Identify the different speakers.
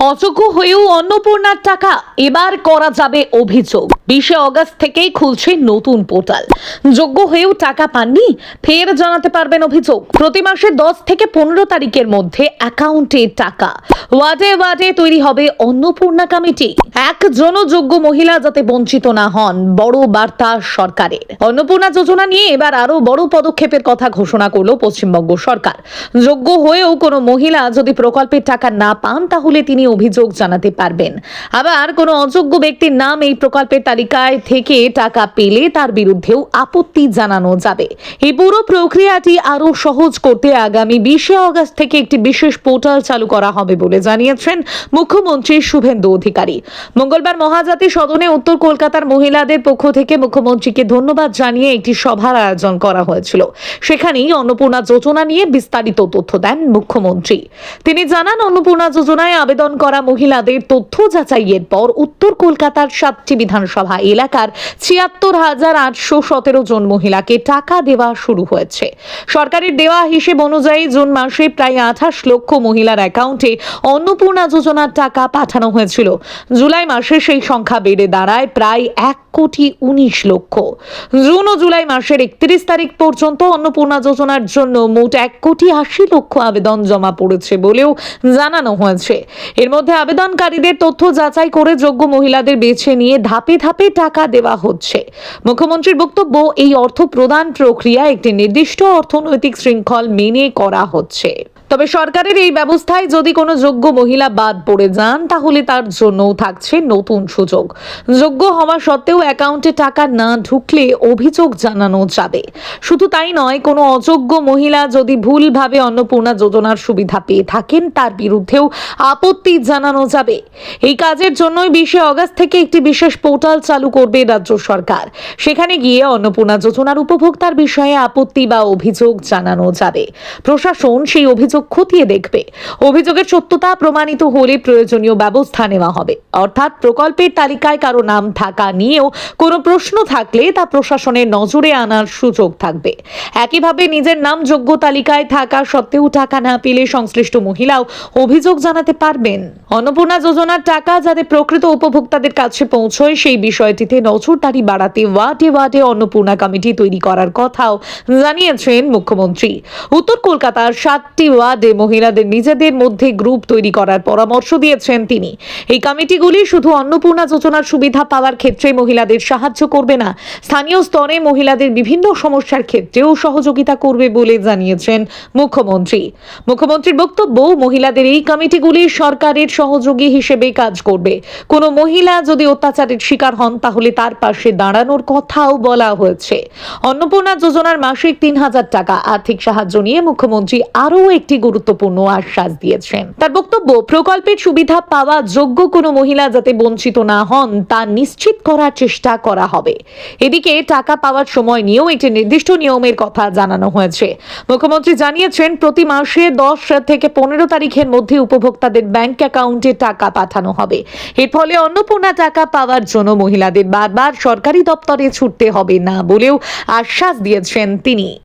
Speaker 1: অযোগ্য হয়েও অন্নপূর্ণার টাকা এবার করা যাবে অভিযোগ। 20 অগস্ট থেকেই খুলছে নতুন পোর্টাল। যোগ্য হয়েও টাকা পাননি, ফের জানাতে পারবেন অভিযোগ। প্রতি মাসে 10 থেকে 15 তারিখের মধ্যে অ্যাকাউন্টে টাকা। ওয়ার্ডে ওয়ার্ডে তৈরি হবে অন্নপূর্ণা কমিটি। একজনও যোগ্য মহিলা যাতে বঞ্চিত না হন, বড় বার্তা সরকারের। অন্নপূর্ণা যোজনা নিয়ে এবার আরো বড় পদক্ষেপের কথা ঘোষণা করলো পশ্চিমবঙ্গ সরকার। যোগ্য হয়েও কোনো মহিলা যদি প্রকল্পের টাকা না পান, তাহলে তিনি অভিযোগ জানাতে পারবেন। আবার কোনো অযোগ্য ব্যক্তির নাম এই প্রকল্পের তালিকায় থেকে টাকা পেলে তার বিরুদ্ধেও আপত্তি জানানো যাবে। এই পুরো প্রক্রিয়াটি আরো সহজ করতে আগামী 20 অগস্ট থেকে একটি বিশেষ পোর্টাল চালু করা হবে বলে জানিয়েছেন মুখ্যমন্ত্রী শুভেন্দু অধিকারী। মঙ্গলবার মহাজাতি সদনে উত্তর কলকাতার মহিলাদের পক্ষ থেকে মুখ্যমন্ত্রীকে ধন্যবাদ জানিয়ে একটি সভার আয়োজন করা হয়েছিল। সেখানেই অন্নপূর্ণা যোজনা নিয়ে বিস্তারিত তথ্য দেন মুখ্যমন্ত্রী। তিনি জানান, অন্নপূর্ণা যোজনায় আবেদন করা মহিলাদের তথ্য যাচাইয়ের পর উত্তর কলকাতার 7টি বিধানসভা এলাকার ৭৬,৮১৭ জন মহিলাকে টাকা দেওয়া শুরু হয়েছে। সরকারের দেওয়া হিসেব অনুযায়ী জুন মাসে প্রায় 28 লক্ষ মহিলার অ্যাকাউন্টে অন্নপূর্ণা যোজনার টাকা পাঠানো হয়েছিল। জুলাই মাসে সেই সংখ্যা বেড়ে দাঁড়ায় প্রায় 1,19,00,000। জুন ও জুলাই মাসের 31 তারিখ পর্যন্ত অন্নপূর্ণা যোজনার জন্য মোট 1,80,00,000 আবেদন জমা পড়েছে বলেও জানানো হয়েছে। এর মধ্যে আবেদনকারীদের তথ্য যাচাই করে যোগ্য মহিলাদের বেছে নিয়ে ধাপে ধাপে টাকা দেওয়া হচ্ছে। মুখ্যমন্ত্রীর বক্তব্য, এই অর্থ প্রদান প্রক্রিয়া একটি নির্দিষ্ট অর্থনৈতিক শৃঙ্খল মেনে করা হচ্ছে। তবে সরকারের এই ব্যবস্থায় যদি কোনো যোগ্য মহিলা বাদ পড়ে যান, তাহলে তার জন্যও থাকছে নতুন সুযোগ। যোগ্য হওয়া সত্ত্বেও অ্যাকাউন্টে টাকা না ঢুকলে অভিযোগ জানানো যাবে। শুধু তাই নয়, কোনো অযোগ্য মহিলা যদি ভুলভাবে অন্নপূর্ণা যোজনার সুবিধা পেয়ে থাকেন, তার বিরুদ্ধেও আপত্তি জানানো যাবে। এই কাজের জন্যই 20 অগস্ট থেকে একটি বিশেষ পোর্টাল চালু করবে রাজ্য সরকার। সেখানে গিয়ে অন্নপূর্ণা যোজনার উপভোক্তার বিষয়ে আপত্তি বা অভিযোগ জানানো যাবে। প্রশাসন সেই অভিযোগ খতিয়ে দেখবে। অভিযোগের সত্যতা প্রমাণিত হলে প্রয়োজনীয় ব্যবস্থা নেওয়া হবে। অর্থাৎ প্রকল্পের তালিকায় কারো নাম থাকা নিয়েও কোনো প্রশ্ন থাকলে তা প্রশাসনের নজরে আনার সুযোগ থাকবে। একইভাবে নিজের নাম যোগ্য তালিকায় থাকা সত্ত্বেও টাকা না পেলে সংশ্লিষ্ট মহিলাও অভিযোগ জানাতে পারবেন। অন্নপূর্ণা যোজনার টাকা যাতে প্রকৃত উপভোক্তাদের কাছে পৌঁছয়, সেই বিষয়টিতে নজরদারি বাড়াতে ওয়ার্ডে ওয়ার্ডে অন্নপূর্ণা কমিটি তৈরি করার কথাও জানিয়েছেন মুখ্যমন্ত্রী। উত্তর কলকাতার 7টি ওয়ার্ডে মহিলাদের নিজেদের মধ্যে গ্রুপ তৈরি করার পরামর্শ দিয়েছেন তিনি। এই কমিটিগুলি শুধু অন্নপূর্ণা যোজনার সুবিধা পাওয়ার ক্ষেত্রে মহিলাদের সাহায্য করবে না, স্থানীয় স্তরে মহিলাদের বিভিন্ন সমস্যার ক্ষেত্রেও সহযোগিতা করবে বলে জানিয়েছেন মুখ্যমন্ত্রী। মুখ্যমন্ত্রীর বক্তব্য, মহিলাদের এই কমিটিগুলি সরকারের সহযোগী হিসেবে কাজ করবে। কোনো মহিলা যদি অত্যাচারের শিকার হন, তাহলে তার পাশে দাঁড়ানোর কথাও বলা হয়েছে। অন্নপূর্ণা যোজনার মাসিক 3,000 টাকা আর্থিক সাহায্য নিয়ে মুখ্যমন্ত্রী আরও একটি গুরুত্বপূর্ণ আশ্বাস দিয়েছেন। তার বক্তব্য, প্রকল্পের সুবিধা পাওয়া যোগ্য কোনো মহিলা যাতে বঞ্চিত না হন, তা নিশ্চিত করার চেষ্টা করা হবে। এদিকে টাকা পাওয়ার সময় নিয়েও একটি নির্দিষ্ট নিয়মের কথা জানানো হয়েছে। মুখ্যমন্ত্রী জানিয়েছেন, প্রতি মাসে 10 থেকে 15 তারিখের মধ্যে উপভোক্তাদের ব্যাংক অ্যাকাউন্টে টাকা পাঠানো হবে। এর ফলে অন্নপূর্ণা টাকা পাওয়ার জন্য মহিলাদের বারবার সরকারি দপ্তরে ছুটতে হবে না বলেও আশ্বাস দিয়েছেন তিনি।